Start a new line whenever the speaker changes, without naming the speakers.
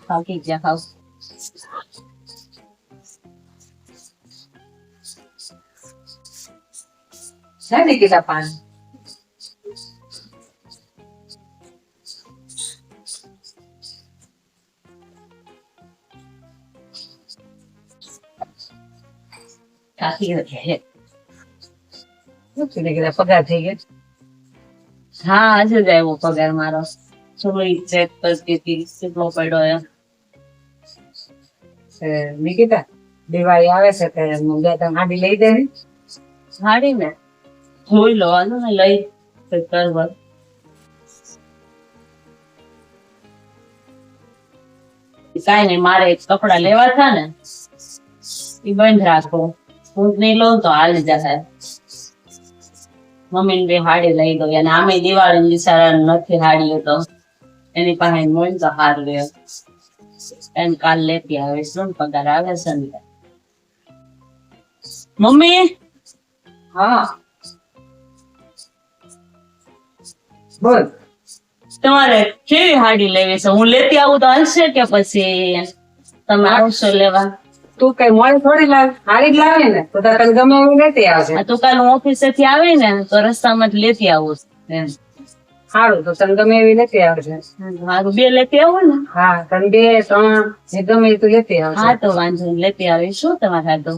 થાકી ગયા ખાવ.
છે ને કીધા પાન
થાકી ગયા.
શું કીધા પગાર થઈ ગયા
હા આજે જ આવ્યો પગાર મારો. થોડી ચેક કરતી હતી કેટલો પડ્યો એમ.
નિકિતા દિવાળી આવે છે તે બે ત્રણ હાડી લઈ દે ને
સાડી ને જોઈ લો હાલો ને લઈ કરવા. કાંઈ નહીં મારે કપડા લેવા હતા ને એ બંધ રાખો. હું નહીં લઉં તો હાલ જશે. મમ્મી ને બે હાડી લઈ દો અને આમે દિવાળી બિચારા નથી હાડીઓ તો એની પાસે મોઈન તો હાર લે એમ કાલ લેતી આવે શું પગાર આવે છે ને. મમ્મી
હા બોલ
તમારે કેવી હાડી લેવી છે? હું લેતી આવું તો હાલશે કે પછી તમે આવશો લેવા?
તું કઈ મોડી થોડી લાવ હારી જ લાવે ને તો તને ગમે એવું લેતી આવશે
આ તો કાલ હું ઓફિસે થી આવી ને તો રસ્તામાં જ લેતી આવું એમ.
સારું તો તને ગમે એવી લેતી આવશે
મારું બે લેતી આવું ને.
હા તને બે ત્રણ જે ગમે એ તું લેતી આવશે
હા તો વાંધો નહીં, લેતી આવીશું તમારે હાથો.